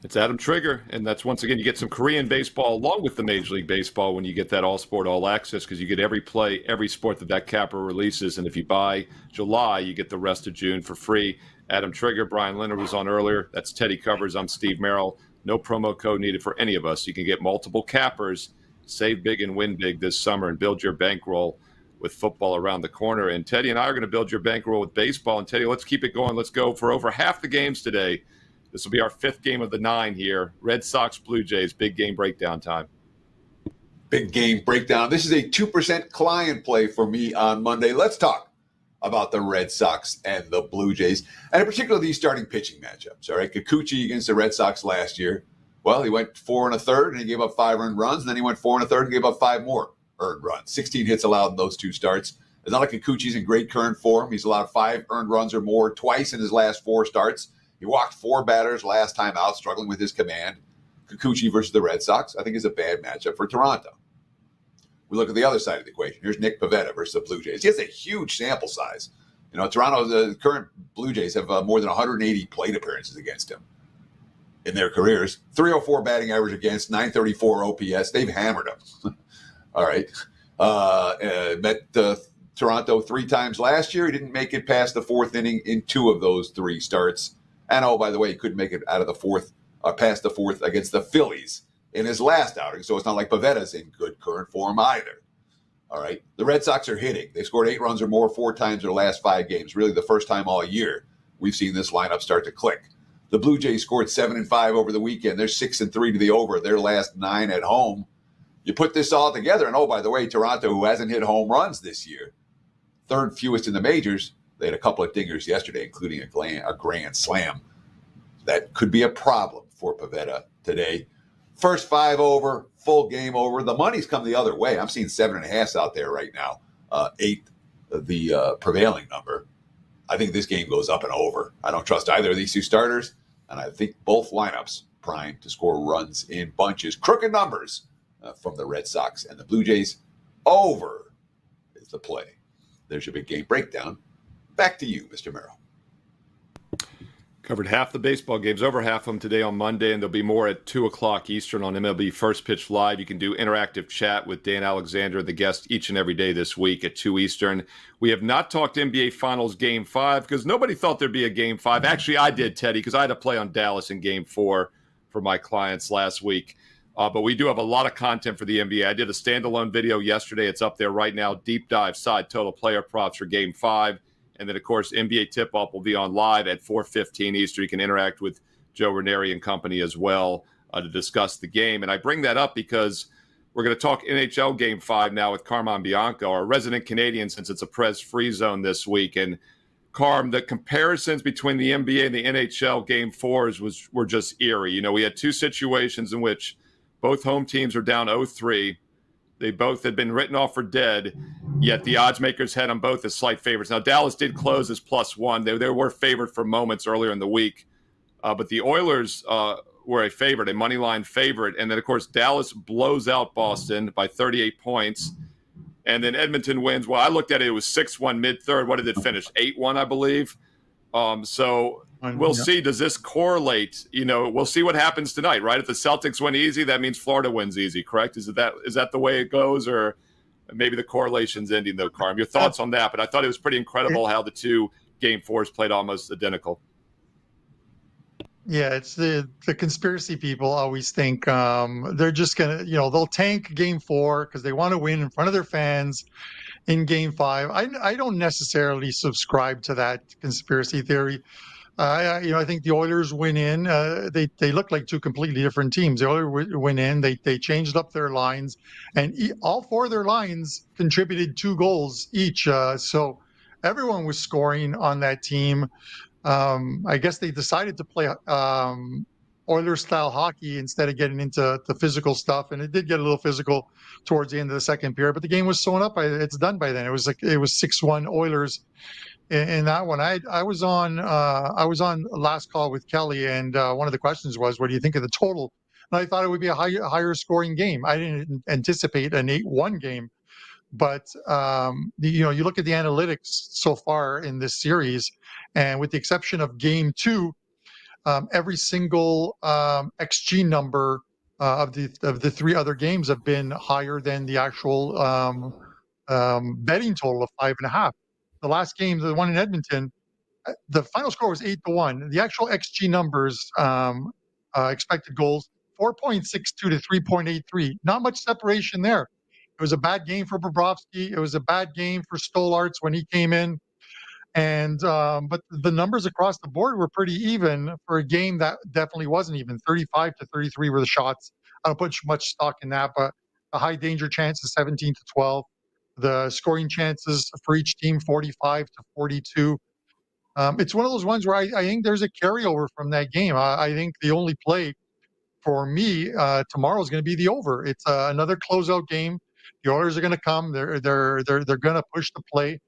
It's Adam Trigger, and that's, once again, you get some Korean baseball along with the Major League Baseball when you get that all-sport, all-access, because you get every play, every sport that capper releases, and if you buy July, you get the rest of June for free. Adam Trigger, Bryan Leonard was on earlier. That's Teddy Covers. I'm Steve Merrill. No promo code needed for any of us. You can get multiple cappers, save big and win big this summer, and build your bankroll with football around the corner. And Teddy and I are going to build your bankroll with baseball. And Teddy, let's keep it going. Let's go for over half the games today. This will be our 5th game of the 9 here. Red Sox, Blue Jays, big game breakdown time. Big game breakdown. This is a 2% client play for me on Monday. Let's talk about the Red Sox and the Blue Jays, and in particular these starting pitching matchups. All right, Kikuchi against the Red Sox last year. Well, he went 4 1/3 and he gave up 5 earned runs, and then he went 4 1/3 and gave up 5 more earned runs. 16 hits allowed in those 2 starts. It's not like Kikuchi's in great current form. He's allowed 5 earned runs or more twice in his last 4 starts. He walked 4 batters last time out, struggling with his command. Kikuchi versus the Red Sox, I think, is a bad matchup for Toronto. We look at the other side of the equation. Here's Nick Pivetta versus the Blue Jays. He has a huge sample size. Toronto, the current Blue Jays have more than 180 plate appearances against him in their careers. 304 batting average against, 934 OPS. They've hammered him. All right. Met Toronto 3 times last year. He didn't make it past the 4th inning in 2 of those 3 starts. And by the way, he couldn't make it out of the 4th, past the 4th against the Phillies in his last outing. So it's not like Pavetta's in good current form either. All right. The Red Sox are hitting. They scored 8 runs or more 4 times in their last 5 games. Really the first time all year we've seen this lineup start to click. The Blue Jays scored 7 and 5 over the weekend. They're 6 and 3 to the over. Their last 9 at home. You put this all together, and by the way, Toronto, who hasn't hit home runs this year, 3rd fewest in the majors. They had a couple of dingers yesterday, including a grand slam. That could be a problem for Pivetta today. First 5 over, full game over. The money's come the other way. I'm seeing 7.5 out there right now. 8, the prevailing number. I think this game goes up and over. I don't trust either of these 2 starters, and I think both lineups primed to score runs in bunches. Crooked numbers from the Red Sox and the Blue Jays. Over is the play. There's your big game breakdown Back to you, Mr. Merrill. Covered half the baseball games, over half of them today on Monday, and there'll be more at 2 o'clock Eastern on MLB First Pitch Live. You can do interactive chat with Dan Alexander, the guest, each and every day this week at 2 Eastern. We have not talked NBA Finals Game 5 because nobody thought there'd be a Game 5. Actually, I did, Teddy, because I had to play on Dallas in Game 4 for my clients last week. But we do have a lot of content for the NBA. I did a standalone video yesterday. It's up there right now. Deep dive side total player props for Game 5. And then, of course, NBA Tip-Off will be on live at 4:15 Eastern. You can interact with Joe Ranieri and company as well to discuss the game. And I bring that up because we're going to talk NHL Game 5 now with Carmine Bianco, our resident Canadian, since it's a Prez free zone this week. And, Carm, the comparisons between the NBA and the NHL Game 4s were just eerie. You know, we had two situations in which both home teams are down 0-3. They both had been written off for dead, yet the odds makers had them both as slight favorites. Now, Dallas did close as +1. They were favored for moments earlier in the week, but the Oilers were a favorite, a money line favorite. And then, of course, Dallas blows out Boston by 38 points. And then Edmonton wins. Well, I looked at it. It was 6-1 mid-third. What did it finish? 8-1, I believe. So we'll see. Does this correlate? You know, we'll see what happens tonight, right? If the Celtics win easy, that means Florida wins easy, correct? Is that the way it goes? Or maybe the correlation's ending, though, Carm? Your thoughts on that? But I thought it was pretty incredible how the two Game 4s played almost identical. Yeah, it's the conspiracy people always think they're just going to, they'll tank Game 4 because they want to win in front of their fans in Game 5. I don't necessarily subscribe to that conspiracy theory. I think the Oilers win in. They look like two completely different teams. The Oilers win in. They changed up their lines, and all four of their lines contributed 2 goals each. So everyone was scoring on that team. I guess they decided to play Oilers-style hockey instead of getting into the physical stuff, and it did get a little physical towards the end of the second period. But the game was sewn up. It's done by then. It was 6-1 Oilers in that one. I was on last call with Kelly, and one of the questions was, "What do you think of the total?" And I thought it would be a higher scoring game. I didn't anticipate an 8-1 game. But you look at the analytics so far in this series, and with the exception of Game 2, every single XG number of the 3 other games have been higher than the actual betting total of 5.5. The last game, the one in Edmonton, the final score was 8-1. The actual XG numbers, expected goals, 4.62 to 3.83. Not much separation there. It was a bad game for Bobrovsky. It was a bad game for Stolarz when he came in. And but the numbers across the board were pretty even for a game that definitely wasn't even. 35 to 33 were the shots. I don't put much stock in that, but the high danger chances 17 to 12. The scoring chances for each team 45 to 42. It's one of those ones where I think there's a carryover from that game. I think the only play for me tomorrow is going to be the over. It's another closeout game. The Oilers are going to come. They're going to push the play.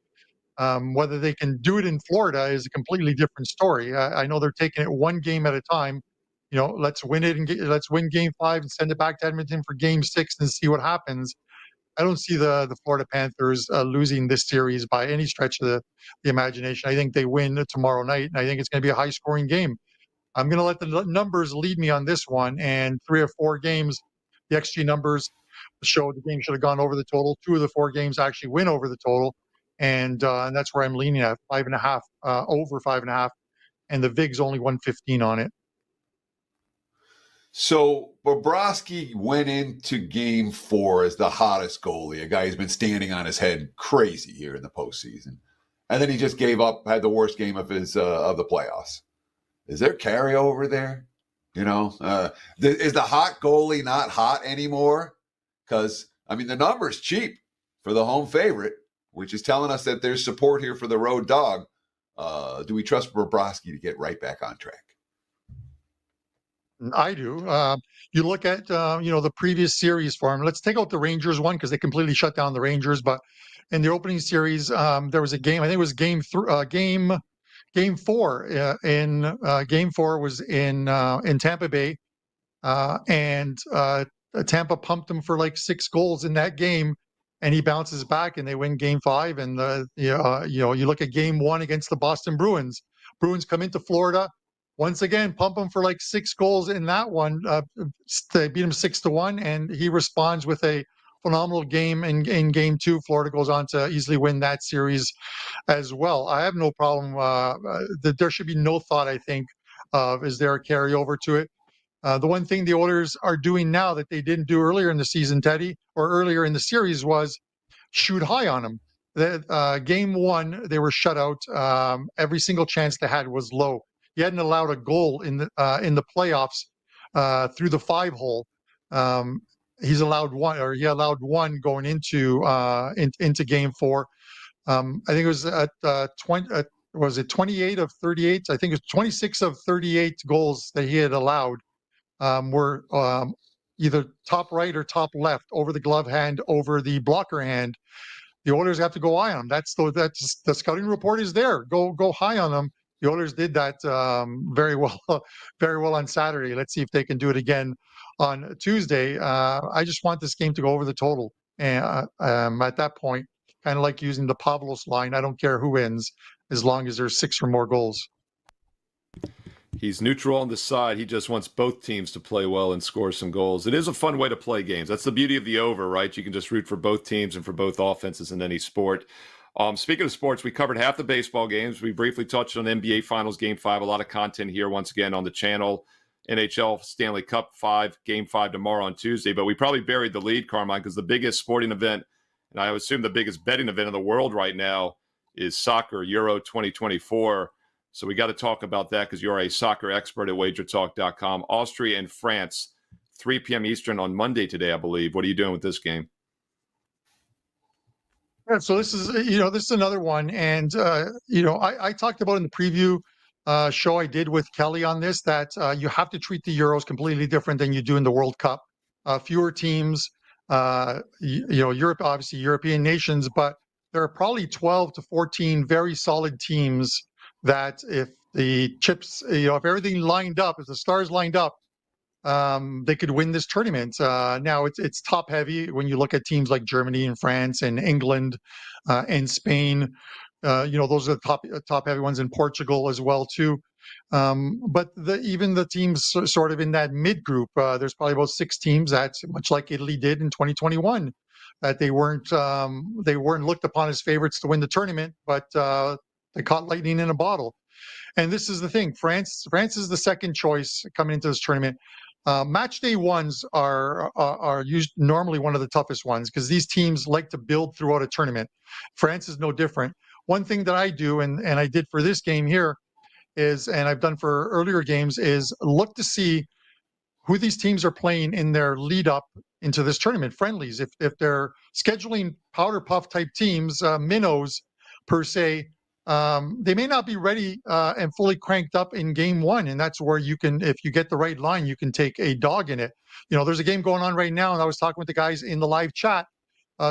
Whether they can do it in Florida is a completely different story. I know they're taking it one game at a time. Let's win it and let's win Game 5 and send it back to Edmonton for Game 6 and see what happens. I don't see the Florida Panthers losing this series by any stretch of the imagination. I think they win tomorrow night, and I think it's going to be a high-scoring game. I'm going to let the numbers lead me on this one, and 3 or 4 games, the XG numbers show the game should have gone over the total. 2 of the 4 games actually win over the total, and that's where I'm leaning at 5.5, over 5.5, and the VIG's only 115 on it. So Bobrovsky went into Game 4 as the hottest goalie, a guy who's been standing on his head crazy here in the postseason, and then he just gave up, had the worst game of his of the playoffs. Is there carryover there? Is the hot goalie not hot anymore? Because, the number's cheap for the home favorite, which is telling us that there's support here for the road dog. Do we trust Bobrovsky to get right back on track? I do. You look at, the previous series for him. Let's take out the Rangers one because they completely shut down the Rangers. But in the opening series, there was a game, I think it was Game 4. Game 4 was in Tampa Bay, and Tampa pumped him for like 6 goals in that game. and he bounces back and they win game 5. And you look at game 1 against the Boston Bruins. Bruins come into Florida once again, pump him for like 6 goals in that one. They beat him 6-1, and he responds with a phenomenal game in game 2. Florida goes on to easily win that series as well. I have no problem that there should be no thought, I think, of is there a carryover to it. The one thing the Oilers are doing now that they didn't do earlier in the season, Teddy, or earlier in the series, was shoot high on them. Game 1, they were shut out. Every single chance they had was low. He hadn't allowed a goal in the playoffs through the 5-hole. He allowed one going into game 4. I think it was at 28 of 38? I think it was 26 of 38 goals that he had allowed were either top right or top left, over the glove hand, over the blocker hand. The Oilers have to go high on him. That's the scouting report is there. Go high on them. The Oilers did that very well on Saturday. Let's see if they can do it again on Tuesday. I just want this game to go over the total. And at that point, kind of like using the Pavlos line, I don't care who wins as long as there's 6 or more goals. He's neutral on the side. He just wants both teams to play well and score some goals. It is a fun way to play games. That's the beauty of the over, right? You can just root for both teams and for both offenses in any sport. Speaking of sports, we covered half the baseball games. We briefly touched on NBA Finals Game 5. A lot of content here once again on the channel. NHL Stanley Cup 5, Game 5 tomorrow on Tuesday. But we probably buried the lead, Carmine, because the biggest sporting event, and I assume the biggest betting event in the world right now, is soccer, Euro 2024. So we got to talk about that because you're a soccer expert at WagerTalk.com. Austria and France, 3 p.m. Eastern on Monday today, I believe. What are you doing with this game? Yeah, so this is another one. And, I talked about in the preview show I did with Kelly on this, that you have to treat the Euros completely different than you do in the World Cup. Fewer teams, Europe, obviously European nations, but there are probably 12 to 14 very solid teams that if the chips, if everything lined up, if the stars lined up, they could win this tournament. Now it's top heavy when you look at teams like Germany and France and England and Spain. Those are the top heavy ones, in Portugal as well too. But even the teams sort of in that mid group, there's probably about 6 teams that, much like Italy did in 2021, that they weren't looked upon as favorites to win the tournament, but they caught lightning in a bottle. And this is the thing: France is the second choice coming into this tournament. Match day ones are normally one of the toughest ones because these teams like to build throughout a tournament. France is no different. One thing that I do, and I did for this game here, is, and I've done for earlier games, is look to see who these teams are playing in their lead up into this tournament, friendlies. If they're scheduling powder puff type teams, minnows per se, they may not be ready and fully cranked up in game 1. And that's where you can, if you get the right line, you can take a dog in it. There's a game going on right now, and I was talking with the guys in the live chat,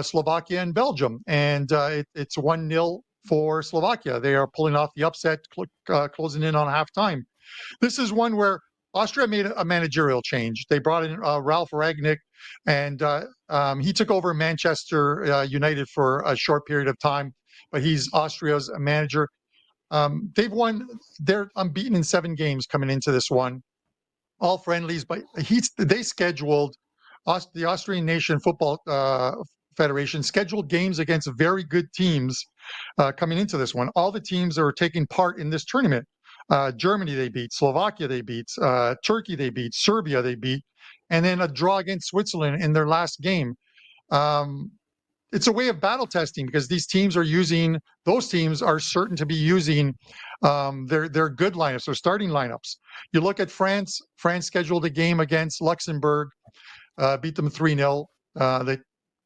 Slovakia and Belgium, and it's 1-0 for Slovakia. They are pulling off the upset, closing in on halftime. This is one where Austria made a managerial change. They brought in Ralph Rangnick, and he took over Manchester United for a short period of time, but he's Austria's manager. They're unbeaten in 7 games coming into this one, all friendlies, but they scheduled, the Austrian Nation Football Federation scheduled games against very good teams coming into this one. All the teams that were taking part in this tournament, Germany they beat, Slovakia they beat, Turkey they beat, Serbia they beat, and then a draw against Switzerland in their last game. It's a way of battle testing because those teams are certain to be using their good lineups, their starting lineups. You look at France. France scheduled a game against Luxembourg, beat them 3-0. They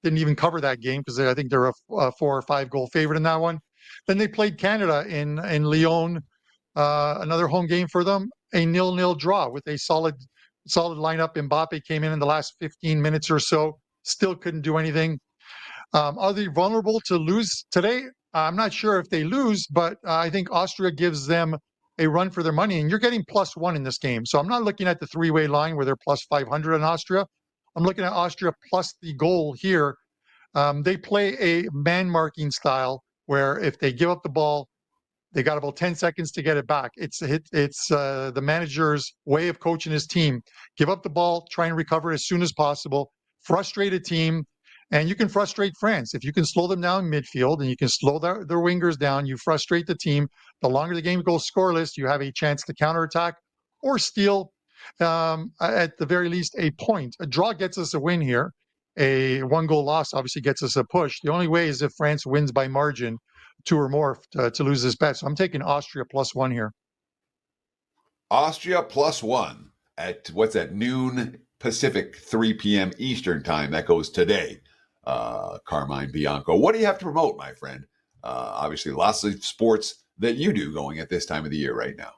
didn't even cover that game because I think they're a 4 or 5 goal favorite in that one. Then they played Canada in Lyon, another home game for them, a 0-0 draw with a solid lineup. Mbappe came in the last 15 minutes or so, still couldn't do anything. Are they vulnerable to lose today? I'm not sure if they lose, but I think Austria gives them a run for their money, and you're getting +1 in this game. So I'm not looking at the 3-way line where they're +500 on Austria. I'm looking at Austria plus the goal here They play a man marking style where if they give up the ball, they got about 10 seconds to get it back. It's the manager's way of coaching his team. Give up the ball, try and recover it as soon as possible, frustrate a team, and you can frustrate France. If you can slow them down midfield and you can slow their wingers down, you frustrate the team. The longer the game goes scoreless, you have a chance to counterattack or steal, at the very least, a point. A draw gets us a win here. A 1-goal loss obviously gets us a push. The only way is if France wins by margin, 2 or more, to lose this bet. So I'm taking Austria +1 here. Austria +1 at what's that, noon Pacific, 3 p.m. Eastern time. That goes today. Carmine Bianco. What do you have to promote, my friend? Obviously, lots of sports that you do going at this time of the year right now.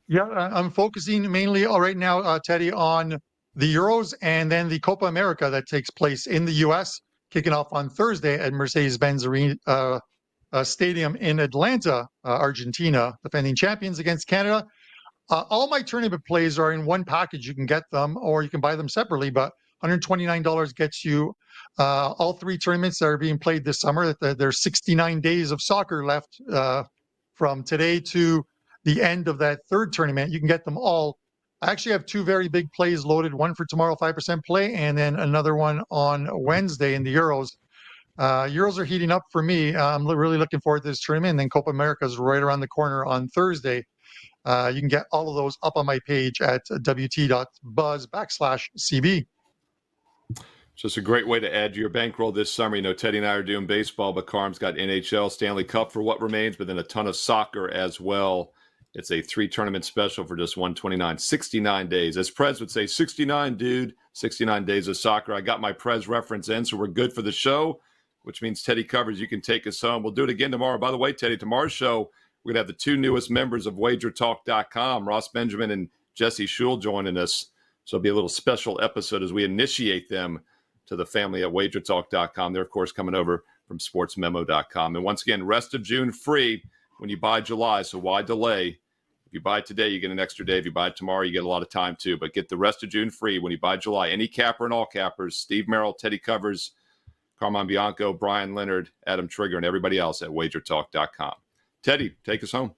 Yeah, I'm focusing mainly right now, Teddy, on the Euros and then the Copa America that takes place in the U.S., kicking off on Thursday at Mercedes-Benz Arena Stadium in Atlanta, Argentina, defending champions against Canada. All my tournament plays are in one package. You can get them or you can buy them separately, but $129 gets you all 3 tournaments that are being played this summer. There's 69 days of soccer left from today to the end of that 3rd tournament. You can get them all. I actually have 2 very big plays loaded, one for tomorrow, 5% play, and then another one on Wednesday in the Euros. Euros are heating up for me. I'm really looking forward to this tournament. And then Copa America is right around the corner on Thursday. You can get all of those up on my page at wt.buzz/CB. Just a great way to add to your bankroll this summer. You know, Teddy and I are doing baseball, but Carm's got NHL, Stanley Cup for what remains, but then a ton of soccer as well. It's a 3-tournament special for just $129, 69 days. As Prez would say, 69, dude, 69 days of soccer. I got my Prez reference in, so we're good for the show, which means Teddy covers. You can take us home. We'll do it again tomorrow. By the way, Teddy, tomorrow's show, we're going to have the 2 newest members of WagerTalk.com, Ross Benjamin and Jesse Schul, joining us. So it'll be a little special episode as we initiate them to the family at WagerTalk.com. They're, of course, coming over from SportsMemo.com. And once again, rest of June free when you buy July, so why delay? If you buy it today, you get an extra day. If you buy it tomorrow, you get a lot of time too. But get the rest of June free when you buy July. Any capper and all cappers, Steve Merrill, Teddy Covers, Carmine Bianco, Bryan, Leonard, Adam Trigger, and everybody else at WagerTalk.com. Teddy, take us home.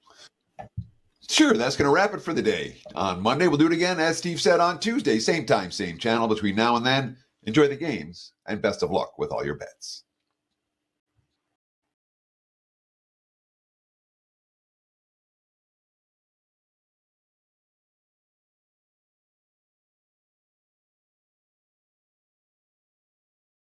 Sure, that's going to wrap it for the day. On Monday, we'll do it again, as Steve said, on Tuesday. Same time, same channel. Between now and then, enjoy the games, and best of luck with all your bets.